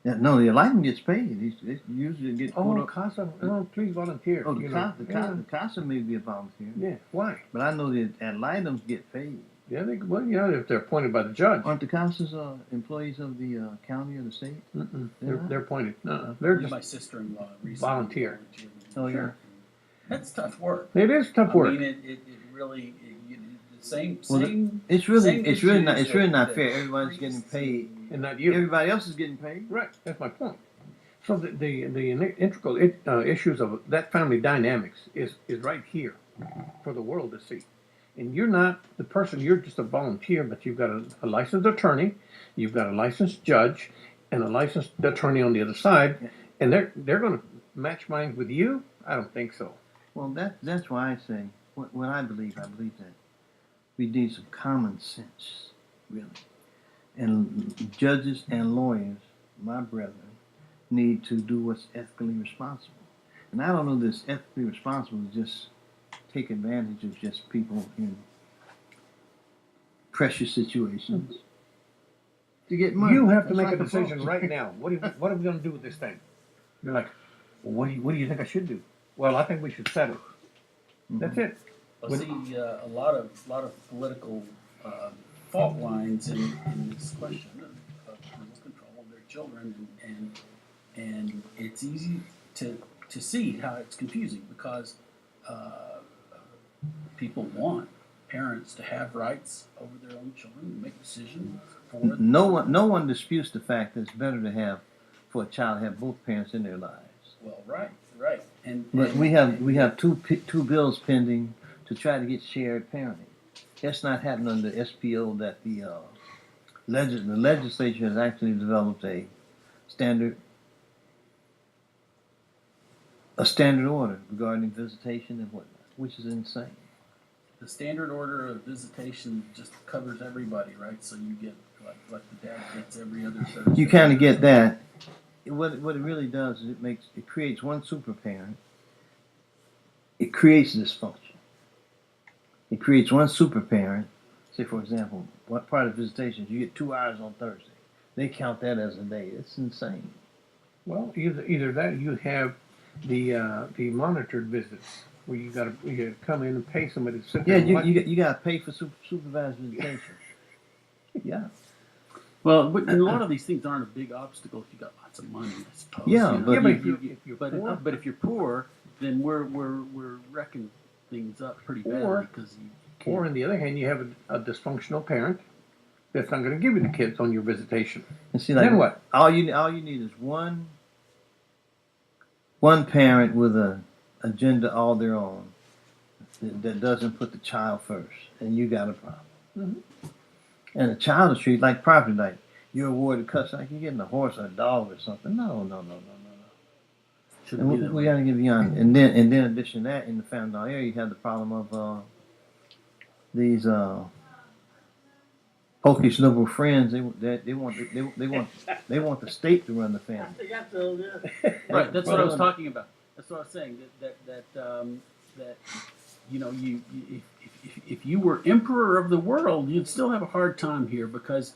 Yeah, no, the litem gets paid. They usually get caught Oh, up. CASA, no, please volunteer. Oh, the you know. CASA may be a volunteer, Yeah, why? but I know the ad litems get paid. Yeah, if they're appointed by the judge. Aren't the CASAs employees of the county or the state? Mm-mm, They're not? they're appointed. They're just My sister-in-law recently volunteer. volunteered. Oh, yeah. That's tough work. It is tough work. I mean, it really the same Well, same. It's really Same not issues not that fair. Everybody's getting paid. And not you. Everybody else is getting paid. Right, that's my point. So the integral issues of that family dynamics is right here for the world to see. And you're not the person, you're just a volunteer, but you've got a licensed attorney, you've got a licensed judge, and a licensed attorney on the other side, and they're going to match minds with you? I don't think so. Well, that's why I say what I believe that we need some common sense, really. And judges and lawyers, my brethren, need to do what's ethically responsible. And I don't know this ethically responsible is just take advantage of just people in precious situations to get money. You have to That's make like a decision vote. right now. What are we going to do with this thing? You're like, well, what do you think I should do? Well, I think we should settle. That's it. I see a lot of political fault lines in this question of parental control of their children, and it's easy to see how it's confusing because people want parents to have rights over their own children, to make decisions for them. No one disputes the fact that it's better to have for a child to have both parents in their lives. Well, right, But we have two bills pending to try to get shared parenting. That's not happening under SPO. That the legislature has actually developed a standard order regarding visitation and whatnot, which is insane. The standard order of visitation just covers everybody, right? So you get like the dad gets every other Thursday. You kind of get that. What it really does is it creates one super parent. It creates dysfunction. It creates one super parent. Say, for example, what part of visitation you get 2 hours on Thursday. They count that as a day. It's insane. Well, either that, or you have the monitored visits where you got to come in and pay somebody to sit Yeah, there. you got to pay for supervised visitation. Yeah. Well, but a lot of these things aren't a big obstacle if you got lots of money, I suppose. Yeah, you know? but- Yeah, but if you're poor, but if you're poor, then we're wrecking things up pretty badly Or- because you or can't. on the other hand, you have a dysfunctional parent that's not going to give you the kids on your visitation. And see, like, Then what? All you need is one parent with a agenda all their own that doesn't put the child first, and you got a problem. Mhm. And a child is treated like property, like you're awarded custody, like you're getting a horse or a dog or something. No. Shouldn't And be that we way. got to get beyond it. And then in addition to that, in the family law area, you have the problem of these hawkish liberal friends. They want the state to run the family. Right, that's what I was Well, talking about. That's what I was saying. That you know, if you were emperor of the world, you'd still have a hard time here because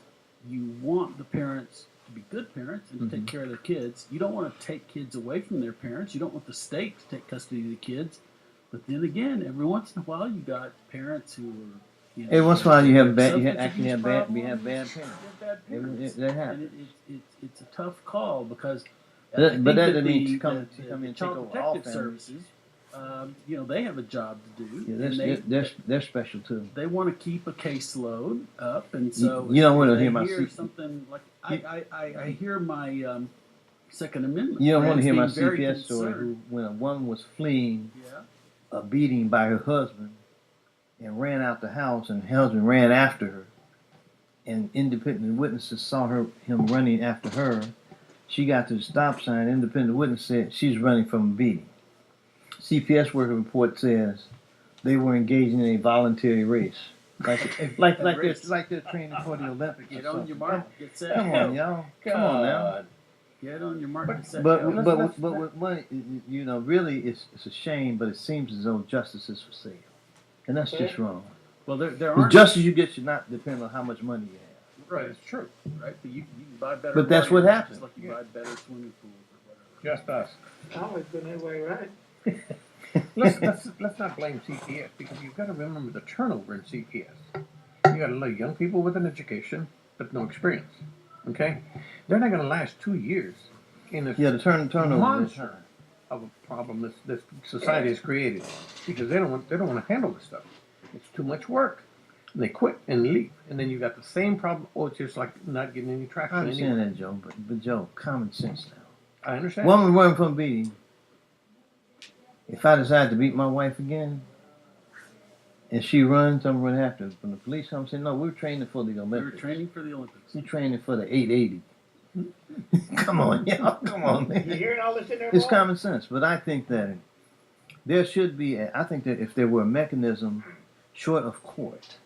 you want the parents to be good parents and to take care of their kids. You don't want to take kids away from their parents. You don't want the state to take custody of the kids. But then again, every once in a while, you got parents who are. You know, Every once in a while, you have substance bad abuse parents. problems. You have bad parents. You have bad parents. That happens. And it's a tough call because. But I that think doesn't mean the- to come the in and take Child over all Protective families. Services, you know, they have a job to do. Yeah, and they're special too. they want to keep a caseload up, and so You don't if wanna they hear my something like I hear my Second Amendment. You don't want to friends hear my being very CPS story concerned. when a woman was fleeing Yeah, a beating by her husband and ran out the house, and her husband ran after her, and independent witnesses saw him running after her. She got to the stop sign. Independent witness said she's running from a beating. CPS worker report says they were engaging in a voluntary race. Like they're training for the Olympics. Get or on something. your mark, get set. Come on, y'all. Come on now. Get on your mark, get set. But go. with money, you know, really, it's a shame. But it seems as though justice is for sale, and that's just wrong. Well, there The are justice you get should not depend on how much money you have. right. It's true, right? But you can buy better. But that's what margaritas, happens. Just like you buy better swimming pools or whatever. Just us. It's always been that way, right? Let's not blame CPS, because you've got to remember the turnover in CPS. You got a lot of young people with an education but no experience. Okay, they're not going to last 2 years in this Yeah, the turnover. monster of a problem this society has created, because they don't want to handle this stuff. It's too much work. And they quit and leave, and then you got the same problem. Oh, it's just like not getting any traction. I understand anywhere. that, Joe, but Joe, common sense now. I understand. Woman running from beating. If I decide to beat my wife again, and she runs, I'm going to have to. When the police come and say, no, we're training for the We were Olympics. training for the Olympics. We're training for the 880. Come on, y'all. Come on, You man. hearing all this in there, It's boy? common sense, but I think that there should be. I think that if there were a mechanism, short of court,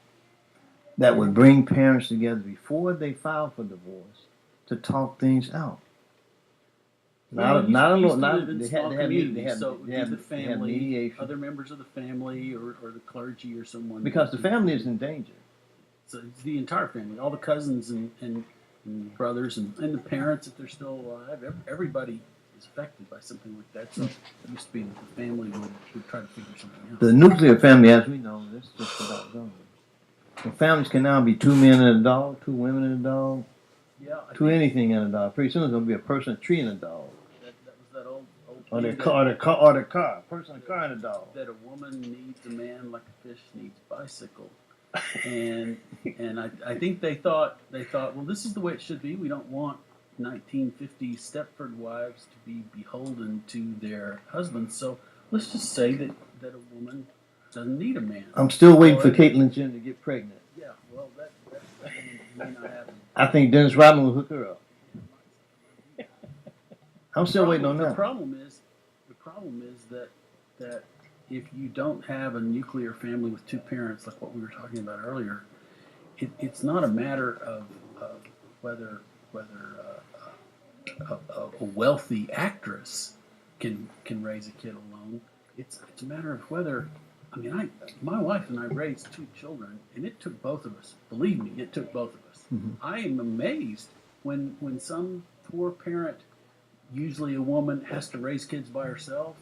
that would bring parents together before they file for divorce to talk things out. Well, Not you a used little. to Not live in they small had communities, so it would they be had, the they had family, mediation other members of the family, or the clergy, or someone. because the family is in danger. So it's the entire family, all the cousins and brothers and the parents if they're still alive. Everybody is affected by something like that. So it used to be that the family would try to figure something out. The nuclear family, as we know, that's just about gone. The families can now be 2 men and a dog, 2 women and a dog, Yeah, I 2 think anything and a dog. Pretty soon it's gonna be a person, a tree, and a dog, that was that old or their thing car, or their car, a person, a car, and a dog. that a woman needs a man like a fish needs a bicycle. And I think they thought well, this is the way it should be. We don't want 1950s Stepford wives to be beholden to their husbands. So let's just say that a woman doesn't need a man. I'm still waiting for Well, Caitlyn Jenner to get pregnant. Yeah, well, that may not happen. I think Dennis Rodman will hook her up. I'm still waiting on The that. problem is that if you don't have a nuclear family with 2 parents, like what we were talking about earlier, it's not a matter of whether a wealthy actress can raise a kid alone. It's a matter of whether. I mean, my wife and I raised 2 children, and it took both of us. Believe me, it took both of us. Mhm. I am amazed when some poor parent, usually a woman, has to raise kids by herself.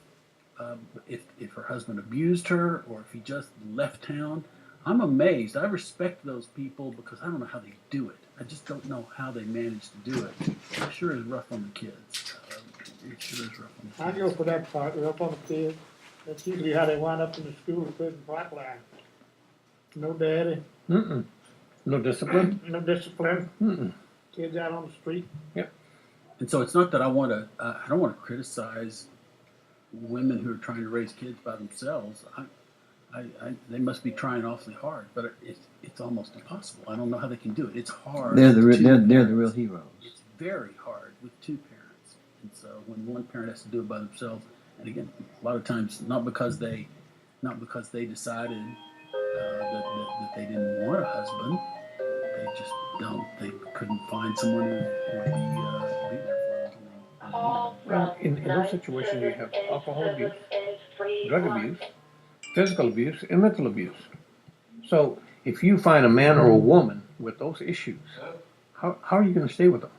If her husband abused her or if he just left town, I'm amazed. I respect those people because I don't know how they do it. I just don't know how they manage to do it. It sure is rough on the kids. It sure is rough on the I kids. go for that part, we're up on the kids. That's usually how they wind up in the school, prison pipeline. No daddy, Mm-mm. No discipline. no discipline, Mm-mm. kids out on the street. And so it's not that I don't want to criticize women who are trying to raise kids by themselves. They must be trying awfully hard, but it's almost impossible. I don't know how they can do it. It's hard. They're the with two real parents. heroes. It's very hard with 2 parents, and so when one parent has to do it by themselves, and again, a lot of times not because they decided that they didn't want a husband, they just don't. They couldn't find someone who would be there for them. Well, in those situations, you have alcohol abuse, drug abuse, physical abuse, and mental abuse. So, if you find a man or a woman with those issues, how are you going to stay with them?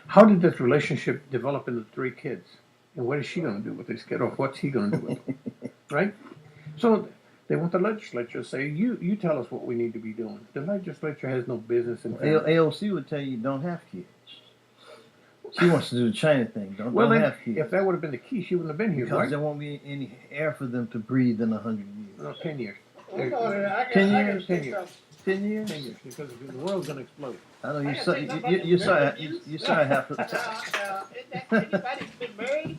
How did this relationship develop into 3 kids? And what is she going to do with this kid, or what's he going to do with them? Right? So, they want the legislature to say, you tell us what we need to be doing. The legislature has no business in family. AOC would tell you don't have kids. She wants to do the China thing. Don't Well, then, have kids. if that would have been the key, she wouldn't have been here, Because right? there won't be any air for them to breathe in 100 years. No, 10 years. I got 10 I years, can 10 years. 10 years? 10 years, because the world's going to explode. I know I you gotta saw say something about you the saw marriage you, abuse. you saw it happen. Anybody been married?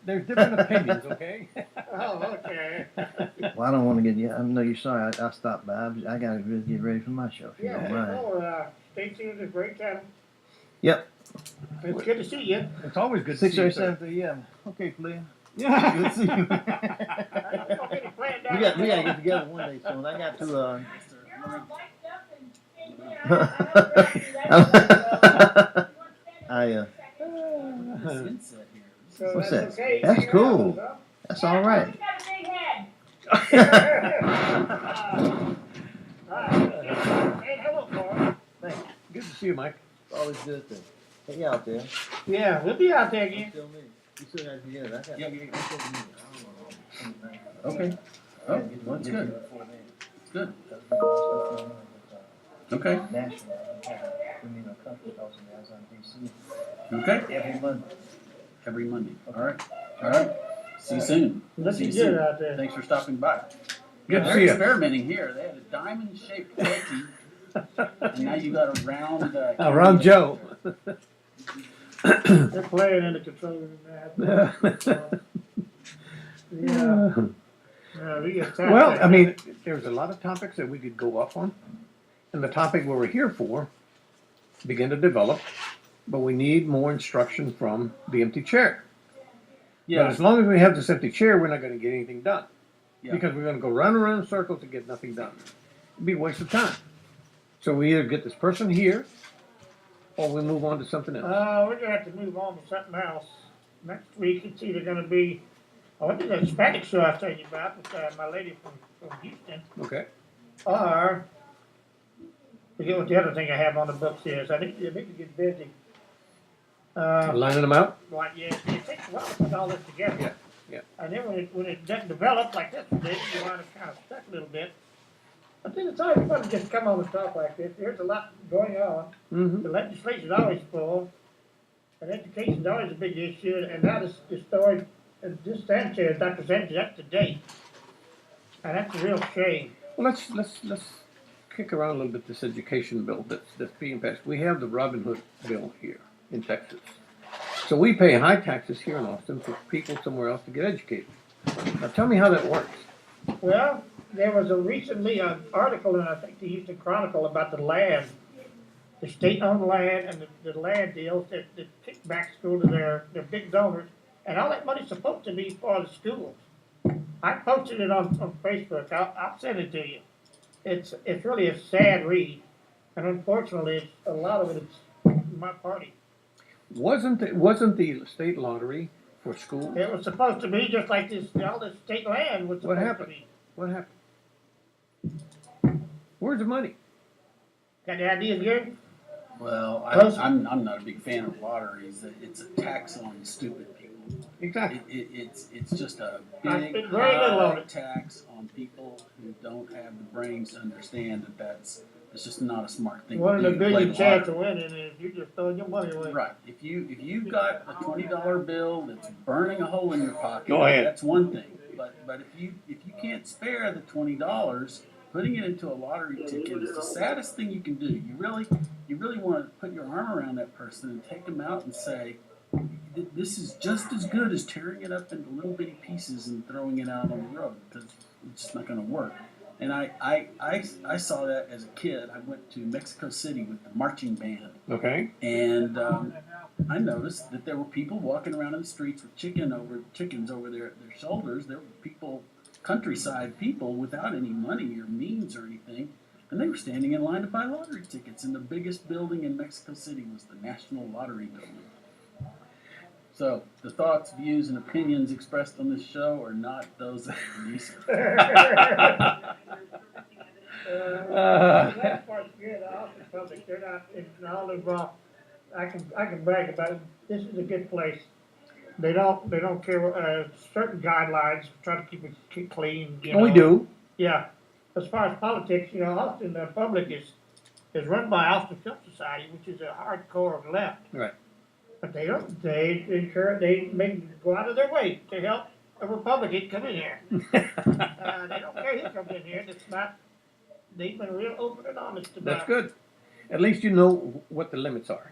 There's different opinions, okay? Oh, okay. Well, I don't want to get you. I know you saw I stopped by. I got to really get ready for my show. If you Yeah, don't mind. no, stay tuned. It's a great time. Yep. It's good to see you. It's always good to 6 see you, or sir. 7, yeah. Okay, Flea. Yeah. Good to see you. I don't get it planned out. we got to get together one day soon. I got to. You're all mic'd up and in here. I know that's I Sunset here. So What's that's that? okay. That's Hang out cool. with us, That's all right. He's got a big head. huh? Hey, hello, Paul. Good to see you, Mike. Always good to hang out there. Yeah, we'll be out there again. Still me. You still got to get together. I got Okay. Oh, well, that's good. Good. Okay. Okay. Every month. Every Monday. All right. All right. See you soon. Looking See you good soon. out there. Thanks for stopping by. Good to They're see you. experimenting here. They had a diamond-shaped turkey, and now you got a round. Around Joe. They're playing in the control room now. Yeah. Yeah, we get time. Well, I mean, there's a lot of topics that we could go off on. And the topic we're here for begin to develop, but we need more instruction from the empty chair. But Yeah. as long as we have this empty chair, we're not going to get anything done. Yeah. Because we're going to go round and round in circles to get nothing done. It'd be a waste of time. So we either get this person here, or we move on to something else. We're gonna have to move on to something else. Next week, it's either gonna be, I went to the Hispanic show I was telling you about with my lady from Houston, Okay. or, forget what the other thing I have on the books is. I need to get busy. Lining them out? Like, yeah, it takes a while to put all this together. Yeah, yeah. And then when it doesn't develop like this one did, you wind up kind of stuck a little bit. But then it's always fun to just come on and talk like this. There's a lot going on. Mm-hmm. The legislation's always full, and education's always a big issue, and now this story, this Sanchez, Dr. Sanchez, that's today. And that's a real shame. Well, let's kick around a little bit this education bill that's being passed. We have the Robin Hood bill here in Texas. So we pay high taxes here in Austin for people somewhere else to get educated. Now tell me how that works. Well, there was recently an article in, I think, the Houston Chronicle about the land, the state-owned land and the land deals that kickbacks go to their big donors, and all that money's supposed to be for the schools. I posted it on Facebook. I'll send it to you. It's really a sad read, and unfortunately, a lot of it is my party. Wasn't the state lottery for schools? It was supposed to be just like this. All this state land was What supposed happened? to be. What happened? Where's the money? Got the idea again? Well, Close. I'm not a big fan of lotteries. It's a tax on stupid people. Exactly. It's just a I big spent very little on high it. tax on people who don't have the brains to understand it's just not a smart thing One to in do. a to play billion the chance lottery. of winning, and you just throwing your money away. Right. If you've got a $20 bill that's burning a hole in your pocket, Go ahead. that's one thing. But if you can't spare the $20, putting it into a lottery ticket is the saddest thing you can do. You really want to put your arm around that person and take them out and say, this is just as good as tearing it up into little bitty pieces and throwing it out on the road, because it's just not going to work. And I saw that as a kid. I went to Mexico City with the marching band. Okay. And I noticed that there were people walking around in the streets with chickens over their shoulders. There were people, countryside people, without any money or means or anything, and they were standing in line to buy lottery tickets. And the biggest building in Mexico City was the National Lottery Building. So the thoughts, views, and opinions expressed on this show are not those of the producer. That part's good. The Austin public, they're not, it's all involved. I can brag about it. This is a good place. They don't care, certain guidelines, try to keep it clean, you know. We do. Yeah. As far as politics, Austin, the public is run by Austin Film Society, which is a hardcore left. Right. But they make go out of their way to help a Republican come in here. They don't care who comes in here. They've been real open and honest about it. That's good. At least you know what the limits are,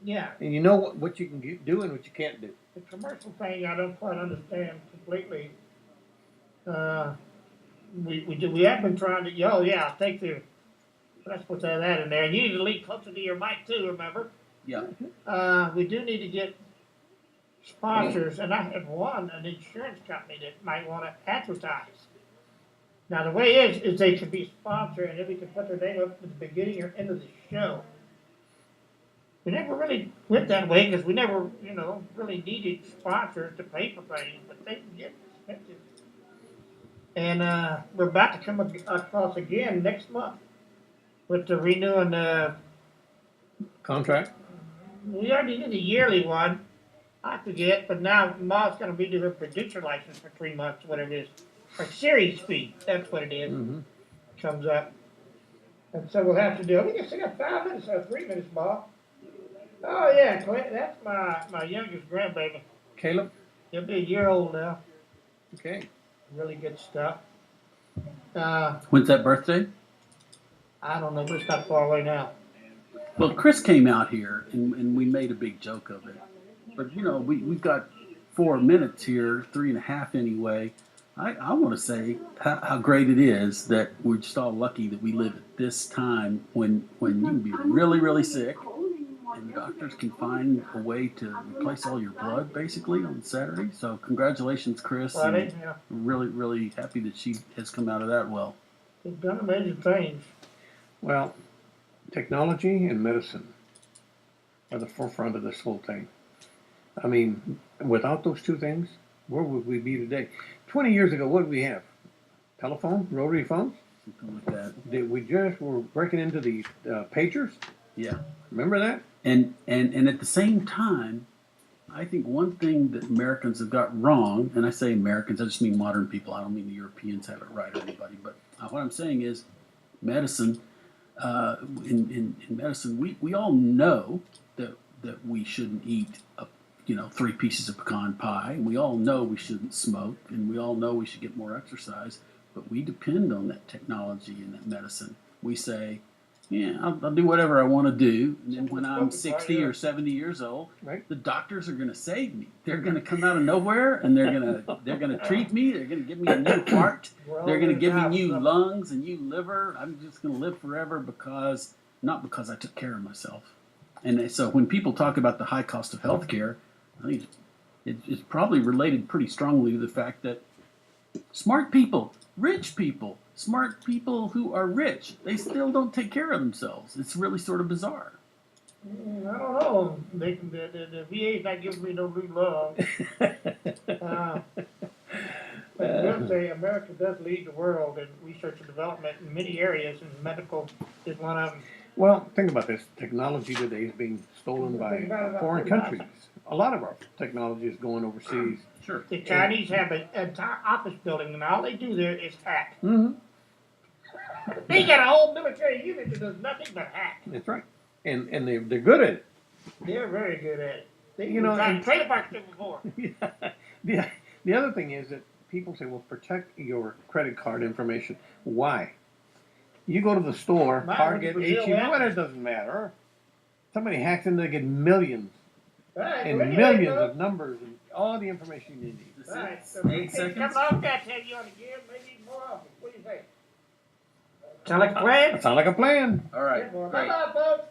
Yeah. and you know what you can do and what you can't do. The commercial thing, I don't quite understand completely. We have been trying to, take Let's put that in there. And you need to lean closer to your mic too, remember? Yeah. We do need to get sponsors, and I have an insurance company that might want to advertise. Now, the way is they can be sponsored, and then we can put their name up at the beginning or end of the show. We never really went that way because we never, really needed sponsors to pay for things, but they can get expensive. And we're about to come across again next month with the renewing. Contract. We already did the yearly one. I forget, but now Ma's going to be doing her producer license for 3 months, whatever it is. Or series fee, that's what it is. Mm-hmm. Comes up. And so we'll have to do it. We can still got 5 minutes or 3 minutes, Ma. Oh, yeah, Clint, that's my youngest grandbaby. Caleb. He'll be a year old now. Okay. Really good stuff. When's that birthday? I don't know, but it's not far away now. Well, Chris came out here and we made a big joke of it. But, we've got 4 minutes here, 3.5 anyway. I want to say how great it is that we're just all lucky that we live at this time when you can be really, really sick and doctors can find a way to replace all your blood basically on Saturday. So congratulations, Chris. Friday, yeah. Really, really happy that she has come out of that well. He's done amazing things. Well, technology and medicine are the forefront of this whole thing. I mean, without those two things, where would we be today? 20 years ago, what did we have? Telephone, rotary phones? Something like that. We just were breaking into the pagers. Yeah. Remember that? And at the same time, I think one thing that Americans have got wrong, and I say Americans, I just mean modern people. I don't mean the Europeans have it right or anybody. But what I'm saying is, medicine. In medicine, we all know that we shouldn't eat 3 pieces of pecan pie. We all know we shouldn't smoke, and we all know we should get more exercise. But we depend on that technology and that medicine. We say, yeah, I'll do whatever I want to do. And then when I'm 60 or 70 years old, Right. the doctors are going to save me. They're going to come out of nowhere and they're going to treat me. They're going to give me a new heart. They're going to give me new lungs and new liver. I'm just going to live forever not because I took care of myself. And so when people talk about the high cost of health care, I think it's probably related pretty strongly to the fact that smart people, rich people, smart people who are rich, they still don't take care of themselves. It's really sort of bizarre. I don't know. The VA's not giving me no new love. But I will say America does lead the world in research and development in many areas, and medical is one of them. Well, think about this. Technology today is being stolen by foreign countries. A lot of our technology is going overseas. Sure. The Chinese have an entire office building, and all they do there is hack. Mm-hmm. They got a whole military unit that does nothing but hack. That's right. And they're good at it. They're very good at it. They and- trailer parks them before. The other thing is that people say, well, protect your credit card information. Why? You go to the store, Mine Target, was Brazil, H-E-B, what, it doesn't matter. Somebody hacks in there, they get millions Right, and well, anyway, millions folks. of numbers and all the information you need. Right, so 8 it's seconds. coming off that, tell you on again, maybe more often. What do you think? Sound like a plan? That sounds like a plan. All right. Bye Great. bye, folks.